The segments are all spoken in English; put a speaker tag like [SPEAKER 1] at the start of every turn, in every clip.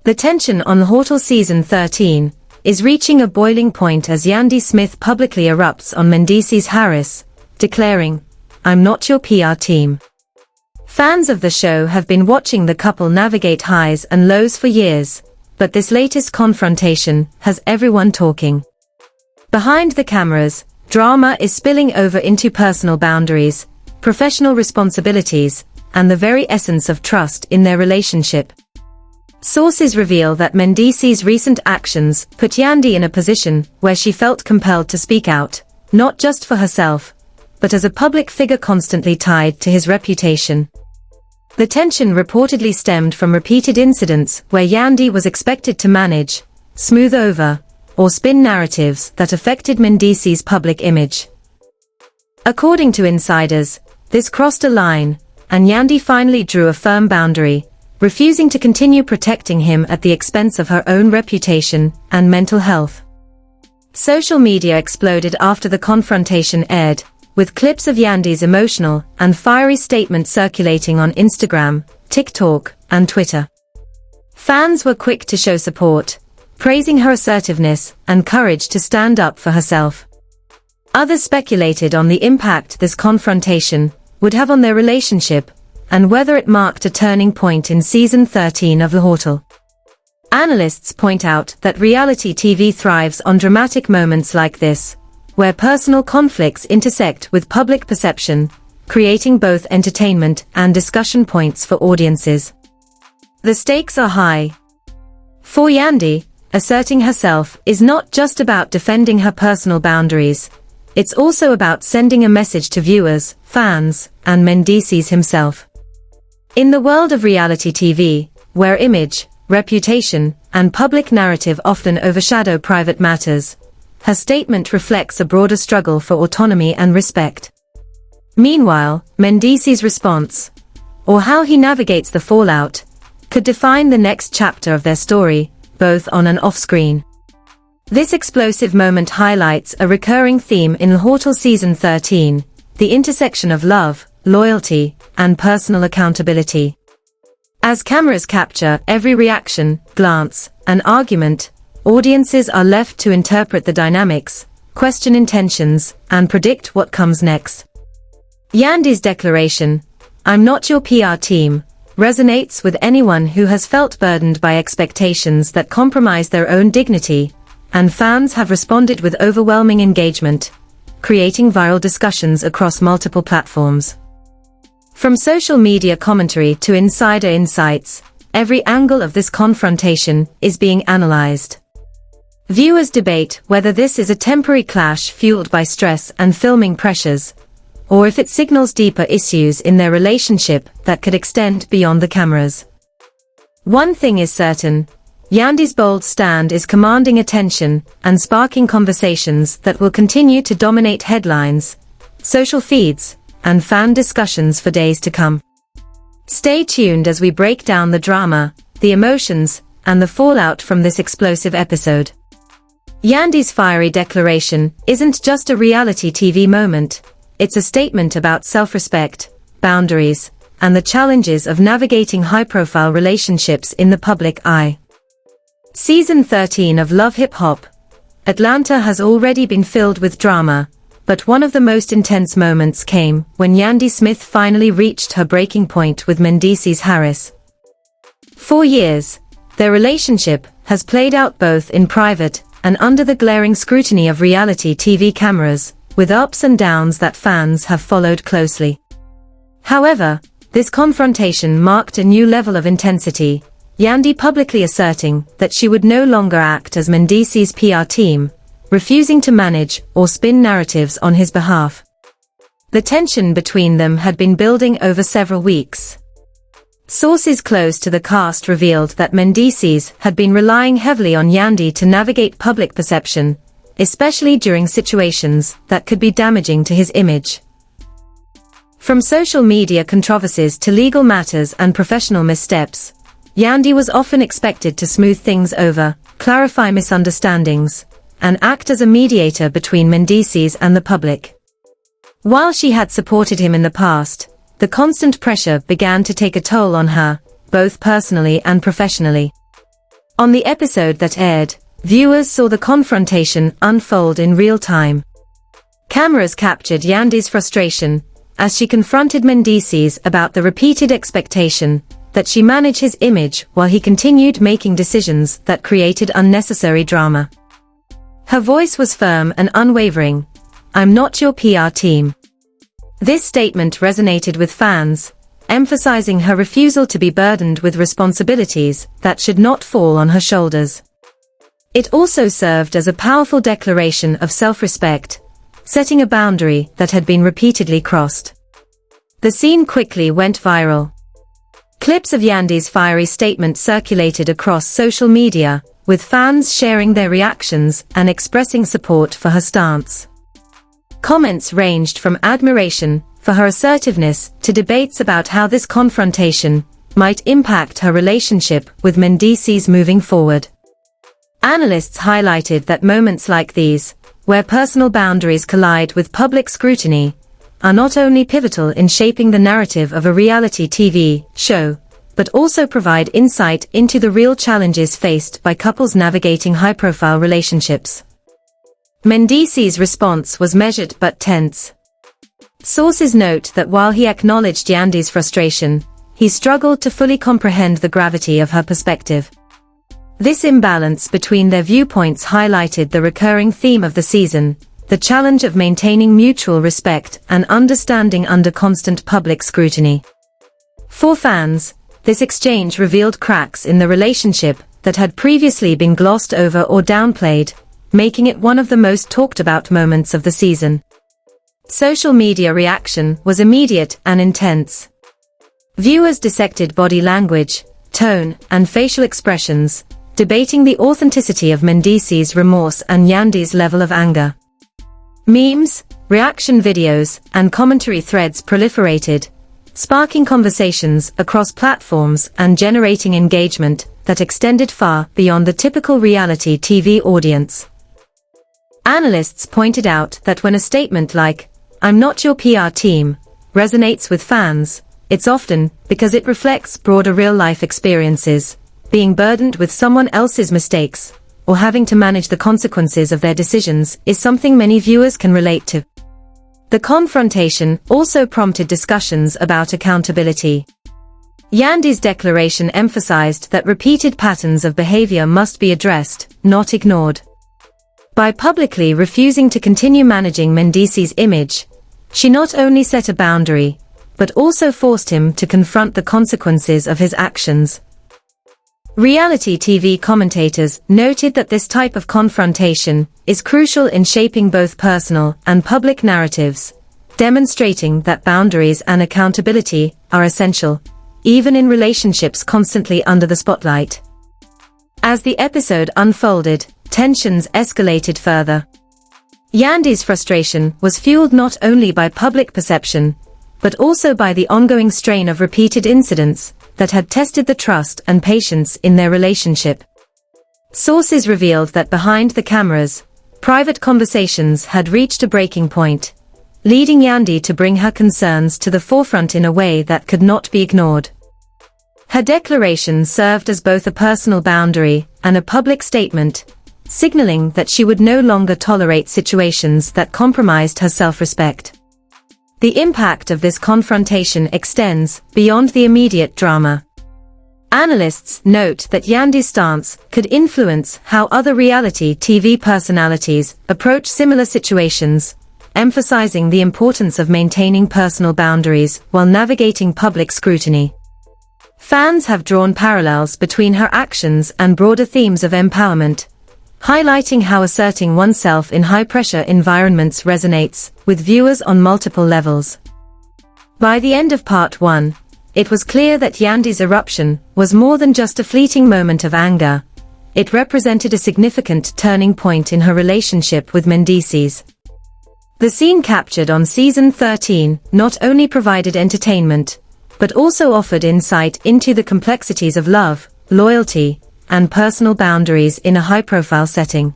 [SPEAKER 1] The tension on LHHATL Season 13 is reaching a boiling point as Yandy Smith publicly erupts on Mendeecees Harris, declaring, "I'm not your PR team." Fans of the show have been watching the couple navigate highs and lows for years, but this latest confrontation has everyone talking. Behind the cameras, drama is spilling over into personal boundaries, professional responsibilities, and the very essence of trust in their relationship. Sources reveal that Mendeecees' recent actions put Yandy in a position where she felt compelled to speak out, not just for herself, but as a public figure constantly tied to his reputation. The tension reportedly stemmed from repeated incidents where Yandy was expected to manage, smooth over, or spin narratives that affected Mendeecees' public image. According to insiders, this crossed a line, and Yandy finally drew a firm boundary, refusing to continue protecting him at the expense of her own reputation and mental health. Social media exploded after the confrontation aired, with clips of Yandy's emotional and fiery statement circulating on Instagram, TikTok, and Twitter. Fans were quick to show support, praising her assertiveness and courage to stand up for herself. Others speculated on the impact this confrontation would have on their relationship, and whether it marked a turning point in Season 13 of LHHATL. Analysts point out that reality TV thrives on dramatic moments like this, where personal conflicts intersect with public perception, creating both entertainment and discussion points for audiences. The stakes are high. For Yandy, asserting herself is not just about defending her personal boundaries, it's also about sending a message to viewers, fans, and Mendeecees himself. In the world of reality TV, where image, reputation, and public narrative often overshadow private matters, her statement reflects a broader struggle for autonomy and respect. Meanwhile, Mendeecees' response, or how he navigates the fallout, could define the next chapter of their story, both on and off-screen. This explosive moment highlights a recurring theme in LHHATL Season 13, the intersection of love, loyalty, and personal accountability. As cameras capture every reaction, glance, and argument, audiences are left to interpret the dynamics, question intentions, and predict what comes next. Yandy's declaration, "I'm not your PR team," resonates with anyone who has felt burdened by expectations that compromise their own dignity, and fans have responded with overwhelming engagement, creating viral discussions across multiple platforms. From social media commentary to insider insights, every angle of this confrontation is being analyzed. Viewers debate whether this is a temporary clash fueled by stress and filming pressures, or if it signals deeper issues in their relationship that could extend beyond the cameras. One thing is certain, Yandy's bold stand is commanding attention and sparking conversations that will continue to dominate headlines, social feeds, and fan discussions for days to come. Stay tuned as we break down the drama, the emotions, and the fallout from this explosive episode. Yandy's fiery declaration isn't just a reality TV moment, it's a statement about self-respect, boundaries, and the challenges of navigating high-profile relationships in the public eye. Season 13 of Love Hip Hop Atlanta has already been filled with drama, but one of the most intense moments came when Yandy Smith finally reached her breaking point with Mendeecees Harris. For years, their relationship has played out both in private and under the glaring scrutiny of reality TV cameras, with ups and downs that fans have followed closely. However, this confrontation marked a new level of intensity, Yandy publicly asserting that she would no longer act as Mendeecees' PR team, refusing to manage or spin narratives on his behalf. The tension between them had been building over several weeks. Sources close to the cast revealed that Mendeecees had been relying heavily on Yandy to navigate public perception, especially during situations that could be damaging to his image. From social media controversies to legal matters and professional missteps, Yandy was often expected to smooth things over, clarify misunderstandings, and act as a mediator between Mendeecees and the public. While she had supported him in the past, the constant pressure began to take a toll on her, both personally and professionally. On the episode that aired, viewers saw the confrontation unfold in real time. Cameras captured Yandy's frustration as she confronted Mendeecees about the repeated expectation that she manage his image while he continued making decisions that created unnecessary drama. Her voice was firm and unwavering. "I'm not your PR team." This statement resonated with fans, emphasizing her refusal to be burdened with responsibilities that should not fall on her shoulders. It also served as a powerful declaration of self-respect, setting a boundary that had been repeatedly crossed. The scene quickly went viral. Clips of Yandy's fiery statement circulated across social media, with fans sharing their reactions and expressing support for her stance. Comments ranged from admiration for her assertiveness to debates about how this confrontation might impact her relationship with Mendeecees moving forward. Analysts highlighted that moments like these, where personal boundaries collide with public scrutiny, are not only pivotal in shaping the narrative of a reality TV show, but also provide insight into the real challenges faced by couples navigating high-profile relationships. Mendeecees' response was measured but tense. Sources note that while he acknowledged Yandy's frustration, he struggled to fully comprehend the gravity of her perspective. This imbalance between their viewpoints highlighted the recurring theme of the season, the challenge of maintaining mutual respect and understanding under constant public scrutiny. For fans, this exchange revealed cracks in the relationship that had previously been glossed over or downplayed, making it one of the most talked about moments of the season. Social media reaction was immediate and intense. Viewers dissected body language, tone, and facial expressions, debating the authenticity of Mendeecees' remorse and Yandy's level of anger. Memes, reaction videos, and commentary threads proliferated, sparking conversations across platforms and generating engagement that extended far beyond the typical reality TV audience. Analysts pointed out that when a statement like, "I'm not your PR team," resonates with fans, it's often because it reflects broader real-life experiences, being burdened with someone else's mistakes, or having to manage the consequences of their decisions is something many viewers can relate to. The confrontation also prompted discussions about accountability. Yandy's declaration emphasized that repeated patterns of behavior must be addressed, not ignored. By publicly refusing to continue managing Mendeecees' image, she not only set a boundary, but also forced him to confront the consequences of his actions. Reality TV commentators noted that this type of confrontation is crucial in shaping both personal and public narratives, demonstrating that boundaries and accountability are essential, even in relationships constantly under the spotlight. As the episode unfolded, tensions escalated further. Yandy's frustration was fueled not only by public perception, but also by the ongoing strain of repeated incidents that had tested the trust and patience in their relationship. Sources revealed that behind the cameras, private conversations had reached a breaking point, leading Yandy to bring her concerns to the forefront in a way that could not be ignored. Her declaration served as both a personal boundary and a public statement, signaling that she would no longer tolerate situations that compromised her self-respect. The impact of this confrontation extends beyond the immediate drama. Analysts note that Yandy's stance could influence how other reality TV personalities approach similar situations, emphasizing the importance of maintaining personal boundaries while navigating public scrutiny. Fans have drawn parallels between her actions and broader themes of empowerment, highlighting how asserting oneself in high-pressure environments resonates with viewers on multiple levels. By the end of Part 1, it was clear that Yandy's eruption was more than just a fleeting moment of anger. It represented a significant turning point in her relationship with Mendeecees. The scene captured on Season 13 not only provided entertainment, but also offered insight into the complexities of love, loyalty, and personal boundaries in a high-profile setting.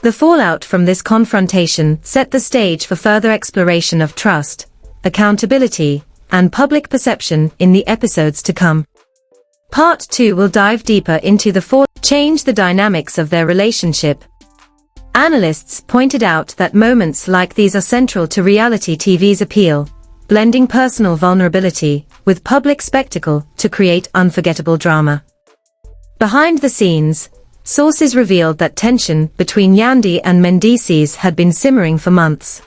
[SPEAKER 1] The fallout from this confrontation set the stage for further exploration of trust, accountability, and public perception in the episodes to come. Part 2 will dive deeper into the change the dynamics of their relationship. Analysts pointed out that moments like these are central to reality TV's appeal, blending personal vulnerability with public spectacle to create unforgettable drama. Behind the scenes, sources revealed that tension between Yandy and Mendeecees had been simmering for months.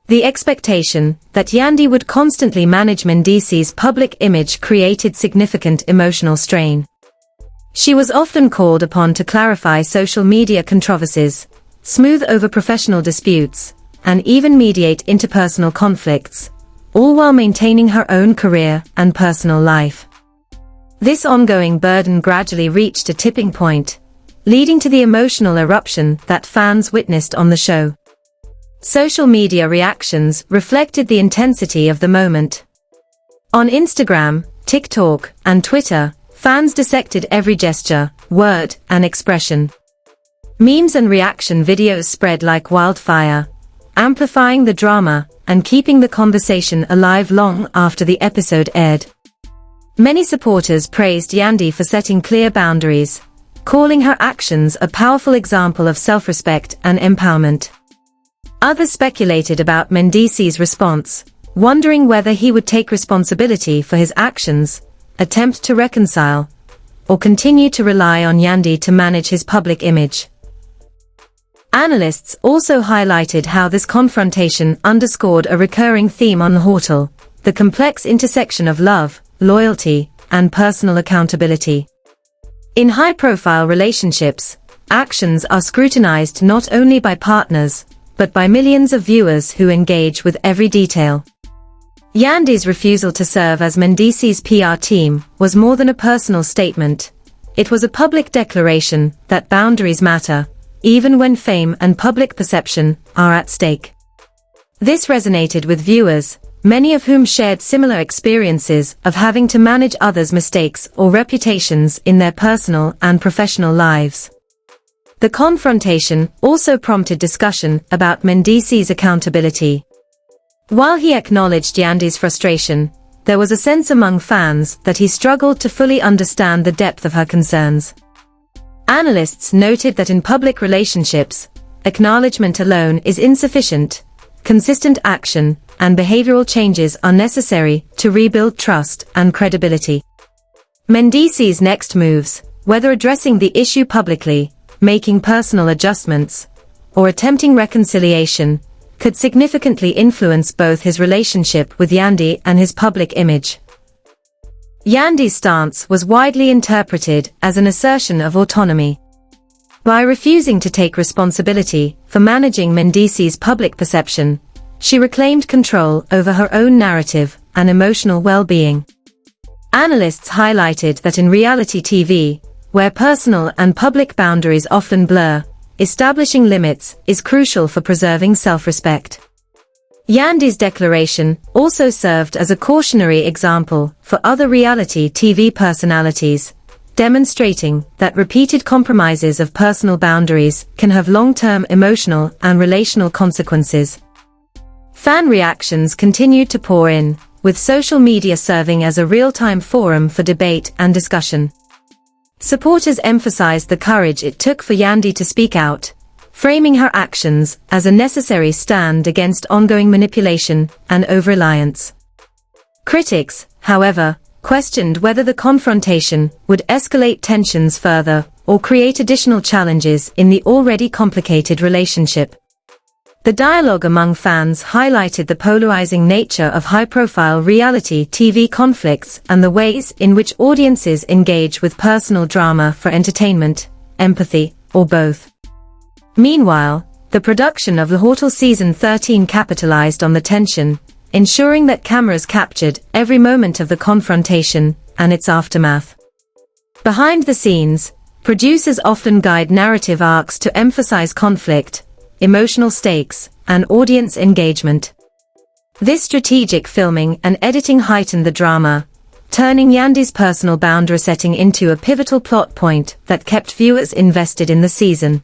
[SPEAKER 1] The expectation that Yandy would constantly manage Mendeecees' public image created significant emotional strain. She was often called upon to clarify social media controversies, smooth over professional disputes, and even mediate interpersonal conflicts, all while maintaining her own career and personal life. This ongoing burden gradually reached a tipping point, leading to the emotional eruption that fans witnessed on the show. Social media reactions reflected the intensity of the moment. On Instagram, TikTok, and Twitter, fans dissected every gesture, word, and expression. Memes and reaction videos spread like wildfire, amplifying the drama and keeping the conversation alive long after the episode aired. Many supporters praised Yandy for setting clear boundaries, calling her actions a powerful example of self-respect and empowerment. Others speculated about Mendeecees' response, wondering whether he would take responsibility for his actions, attempt to reconcile, or continue to rely on Yandy to manage his public image. Analysts also highlighted how this confrontation underscored a recurring theme on LHHATL, the complex intersection of love, loyalty, and personal accountability. In high-profile relationships, actions are scrutinized not only by partners, but by millions of viewers who engage with every detail. Yandy's refusal to serve as Mendeecees' PR team was more than a personal statement. It was a public declaration that boundaries matter, even when fame and public perception are at stake. This resonated with viewers, many of whom shared similar experiences of having to manage others' mistakes or reputations in their personal and professional lives. The confrontation also prompted discussion about Mendeecees' accountability. While he acknowledged Yandy's frustration, there was a sense among fans that he struggled to fully understand the depth of her concerns. Analysts noted that in public relationships, acknowledgement alone is insufficient. Consistent action and behavioral changes are necessary to rebuild trust and credibility. Mendeecees' next moves, whether addressing the issue publicly, making personal adjustments, or attempting reconciliation, could significantly influence both his relationship with Yandy and his public image. Yandy's stance was widely interpreted as an assertion of autonomy. By refusing to take responsibility for managing Mendeecees' public perception, she reclaimed control over her own narrative and emotional well-being. Analysts highlighted that in reality TV, where personal and public boundaries often blur, establishing limits is crucial for preserving self-respect. Yandy's declaration also served as a cautionary example for other reality TV personalities, demonstrating that repeated compromises of personal boundaries can have long-term emotional and relational consequences. Fan reactions continued to pour in, with social media serving as a real-time forum for debate and discussion. Supporters emphasized the courage it took for Yandy to speak out, framing her actions as a necessary stand against ongoing manipulation and over-reliance. Critics, however, questioned whether the confrontation would escalate tensions further or create additional challenges in the already complicated relationship. The dialogue among fans highlighted the polarizing nature of high-profile reality TV conflicts and the ways in which audiences engage with personal drama for entertainment, empathy, or both. Meanwhile, the production of LHHATL Season 13 capitalized on the tension, ensuring that cameras captured every moment of the confrontation and its aftermath. Behind the scenes, producers often guide narrative arcs to emphasize conflict, emotional stakes, and audience engagement. This strategic filming and editing heightened the drama, turning Yandy's personal boundary setting into a pivotal plot point that kept viewers invested in the season.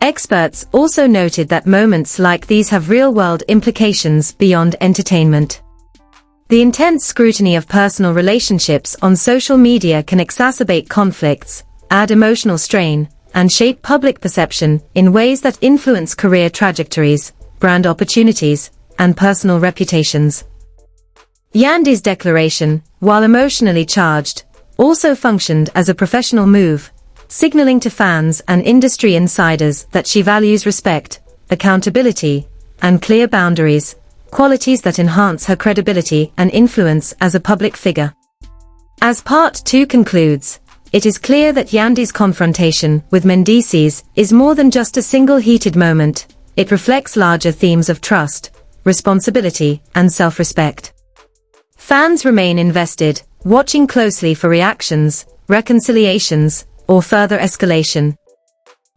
[SPEAKER 1] Experts also noted that moments like these have real-world implications beyond entertainment. The intense scrutiny of personal relationships on social media can exacerbate conflicts, add emotional strain, and shape public perception in ways that influence career trajectories, brand opportunities, and personal reputations. Yandy's declaration, while emotionally charged, also functioned as a professional move, signaling to fans and industry insiders that she values respect, accountability, and clear boundaries, qualities that enhance her credibility and influence as a public figure. As Part 2 concludes, it is clear that Yandy's confrontation with Mendeecees is more than just a single heated moment. It reflects larger themes of trust, responsibility, and self-respect. Fans remain invested, watching closely for reactions, reconciliations, or further escalation.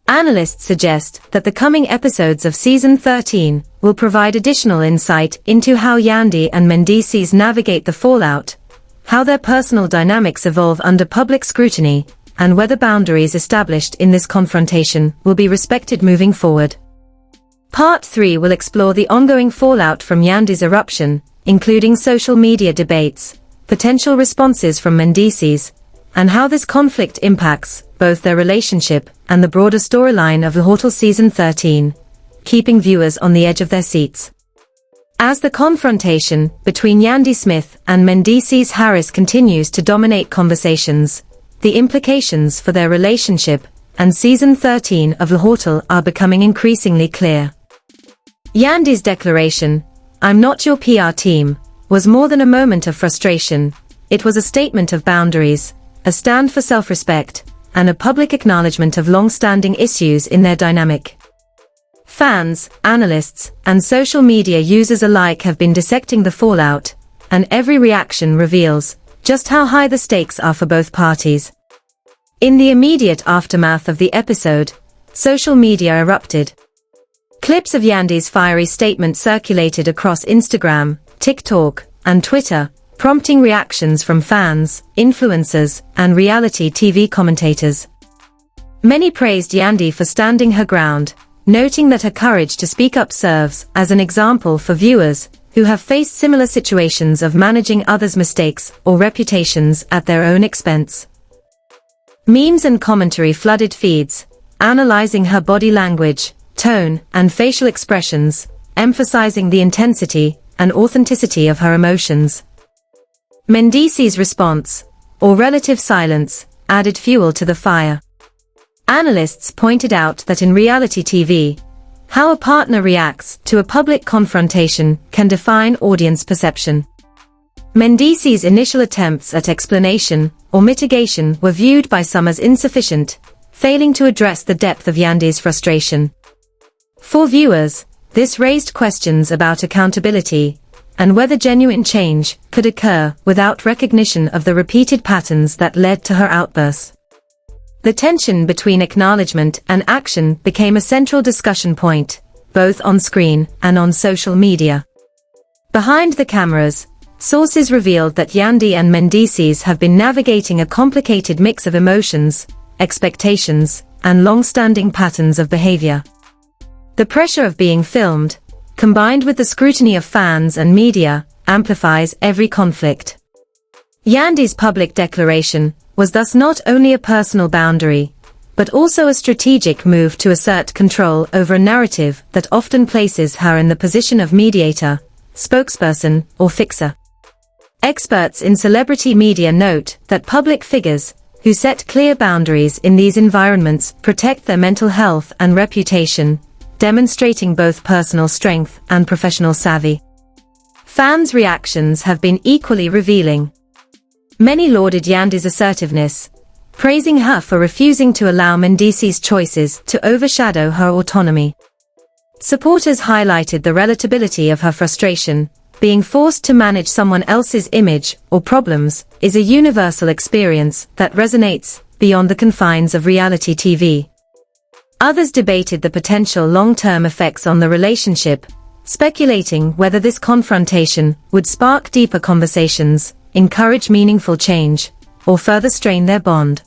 [SPEAKER 1] Analysts suggest that the coming episodes of Season 13 will provide additional insight into how Yandy and Mendeecees navigate the fallout, how their personal dynamics evolve under public scrutiny, and whether boundaries established in this confrontation will be respected moving forward. Part 3 will explore the ongoing fallout from Yandy's eruption, including social media debates, potential responses from Mendeecees, and how this conflict impacts both their relationship and the broader storyline of LHHATL Season 13, keeping viewers on the edge of their seats. As the confrontation between Yandy Smith and Mendeecees Harris continues to dominate conversations, the implications for their relationship and Season 13 of LHHATL are becoming increasingly clear. Yandy's declaration, "I'm not your PR team," was more than a moment of frustration. It was a statement of boundaries, a stand for self-respect, and a public acknowledgement of long-standing issues in their dynamic. Fans, analysts, and social media users alike have been dissecting the fallout, and every reaction reveals just how high the stakes are for both parties. In the immediate aftermath of the episode, social media erupted. Clips of Yandy's fiery statement circulated across Instagram, TikTok, and Twitter, prompting reactions from fans, influencers, and reality TV commentators. Many praised Yandy for standing her ground, noting that her courage to speak up serves as an example for viewers who have faced similar situations of managing others' mistakes or reputations at their own expense. Memes and commentary flooded feeds, analyzing her body language, tone, and facial expressions, emphasizing the intensity and authenticity of her emotions. Mendeecees' response, or relative silence, added fuel to the fire. Analysts pointed out that in reality TV, how a partner reacts to a public confrontation can define audience perception. Mendeecees' initial attempts at explanation or mitigation were viewed by some as insufficient, failing to address the depth of Yandy's frustration. For viewers, this raised questions about accountability, and whether genuine change could occur without recognition of the repeated patterns that led to her outbursts. The tension between acknowledgement and action became a central discussion point, both on screen and on social media. Behind the cameras, sources revealed that Yandy and Mendeecees have been navigating a complicated mix of emotions, expectations, and long-standing patterns of behavior. The pressure of being filmed, combined with the scrutiny of fans and media, amplifies every conflict. Yandy's public declaration was thus not only a personal boundary, but also a strategic move to assert control over a narrative that often places her in the position of mediator, spokesperson, or fixer. Experts in celebrity media note that public figures who set clear boundaries in these environments protect their mental health and reputation, demonstrating both personal strength and professional savvy. Fans' reactions have been equally revealing. Many lauded Yandy's assertiveness, praising her for refusing to allow Mendeecees' choices to overshadow her autonomy. Supporters highlighted the relatability of her frustration. Being forced to manage someone else's image or problems is a universal experience that resonates beyond the confines of reality TV. Others debated the potential long-term effects on the relationship, speculating whether this confrontation would spark deeper conversations, encourage meaningful change, or further strain their bond.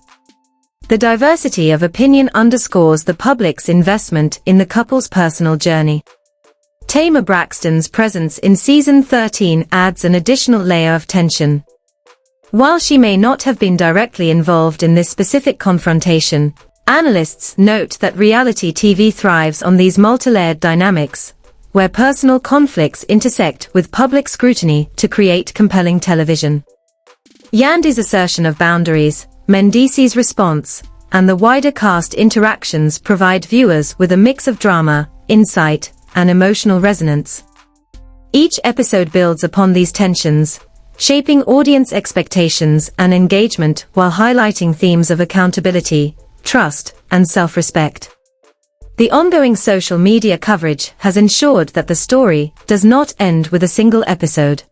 [SPEAKER 1] The diversity of opinion underscores the public's investment in the couple's personal journey. Tamar Braxton's presence in season 13 adds an additional layer of tension. While she may not have been directly involved in this specific confrontation, analysts note that reality TV thrives on these multi-layered dynamics, where personal conflicts intersect with public scrutiny to create compelling television. Yandy's assertion of boundaries, Mendeecees' response, and the wider cast interactions provide viewers with a mix of drama, insight, and emotional resonance. Each episode builds upon these tensions, shaping audience expectations and engagement while highlighting themes of accountability, trust, and self-respect. The ongoing social media coverage has ensured that the story does not end with a single episode.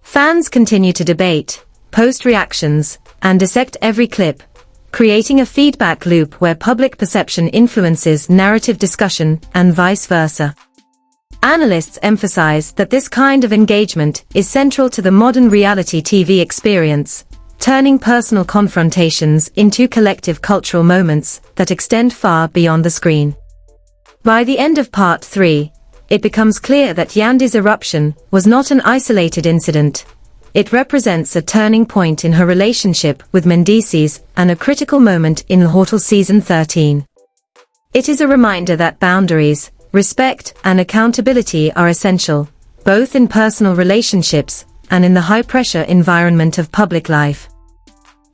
[SPEAKER 1] Fans continue to debate, post reactions, and dissect every clip, creating a feedback loop where public perception influences narrative discussion and vice versa. Analysts emphasize that this kind of engagement is central to the modern reality TV experience, turning personal confrontations into collective cultural moments that extend far beyond the screen. By the end of Part 3, it becomes clear that Yandy's eruption was not an isolated incident. It represents a turning point in her relationship with Mendeecees and a critical moment in LHHATL Season 13. It is a reminder that boundaries, respect, and accountability are essential, both in personal relationships and in the high-pressure environment of public life.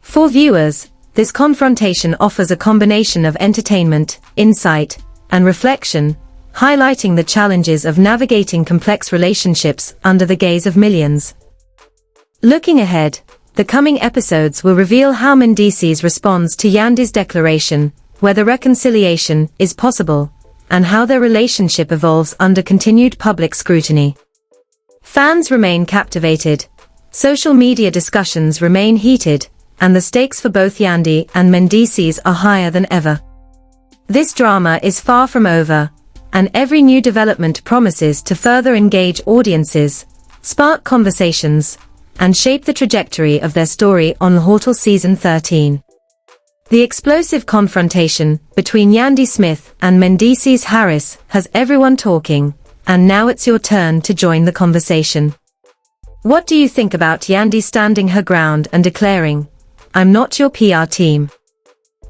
[SPEAKER 1] For viewers, this confrontation offers a combination of entertainment, insight, and reflection, highlighting the challenges of navigating complex relationships under the gaze of millions. Looking ahead, the coming episodes will reveal how Mendeecees responds to Yandy's declaration, whether reconciliation is possible, and how their relationship evolves under continued public scrutiny. Fans remain captivated, social media discussions remain heated, and the stakes for both Yandy and Mendeecees are higher than ever. This drama is far from over, and every new development promises to further engage audiences, spark conversations, and shape the trajectory of their story on LHHATL Season 13. The explosive confrontation between Yandy Smith and Mendeecees Harris has everyone talking, and now it's your turn to join the conversation. What do you think about Yandy standing her ground and declaring, "I'm not your PR team"?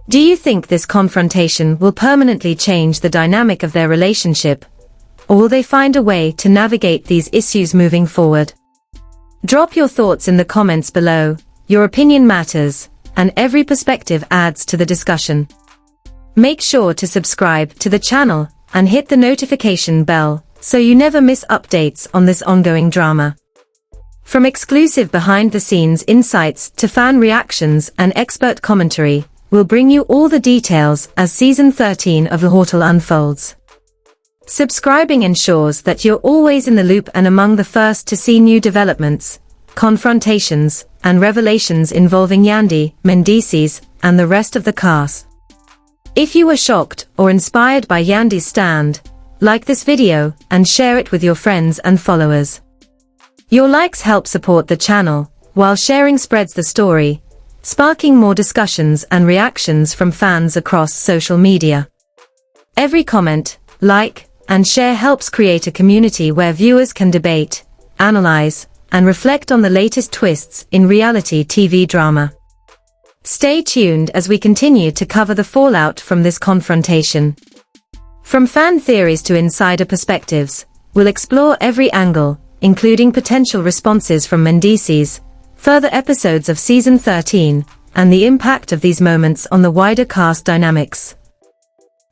[SPEAKER 1] Do you think this confrontation will permanently change the dynamic of their relationship, or will they find a way to navigate these issues moving forward? Drop your thoughts in the comments below. Your opinion matters, and every perspective adds to the discussion. Make sure to subscribe to the channel and hit the notification bell so you never miss updates on this ongoing drama. From exclusive behind-the-scenes insights to fan reactions and expert commentary, we'll bring you all the details as Season 13 of LHHATL unfolds. Subscribing ensures that you're always in the loop and among the first to see new developments, confrontations, and revelations involving Yandy, Mendeecees, and the rest of the cast. If you were shocked or inspired by Yandy's stand, like this video and share it with your friends and followers. Your likes help support the channel, while sharing spreads the story, sparking more discussions and reactions from fans across social media. Every comment, like, and share helps create a community where viewers can debate, analyze, and reflect on the latest twists in reality TV drama. Stay tuned as we continue to cover the fallout from this confrontation. From fan theories to insider perspectives, we'll explore every angle, including potential responses from Mendeecees, further episodes of Season 13, and the impact of these moments on the wider cast dynamics.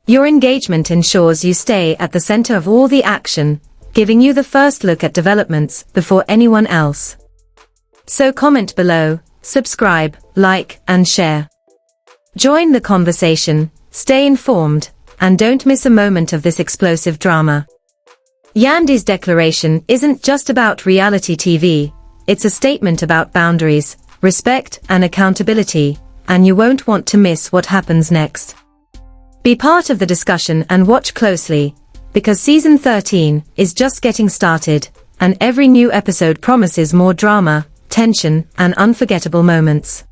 [SPEAKER 1] Your engagement ensures you stay at the center of all the action, giving you the first look at developments before anyone else. So comment below, subscribe, like, and share. Join the conversation, stay informed, and don't miss a moment of this explosive drama. Yandy's declaration isn't just about reality TV, it's a statement about boundaries, respect, and accountability, and you won't want to miss what happens next. Be part of the discussion and watch closely, because Season 13 is just getting started, and every new episode promises more drama, tension, and unforgettable moments.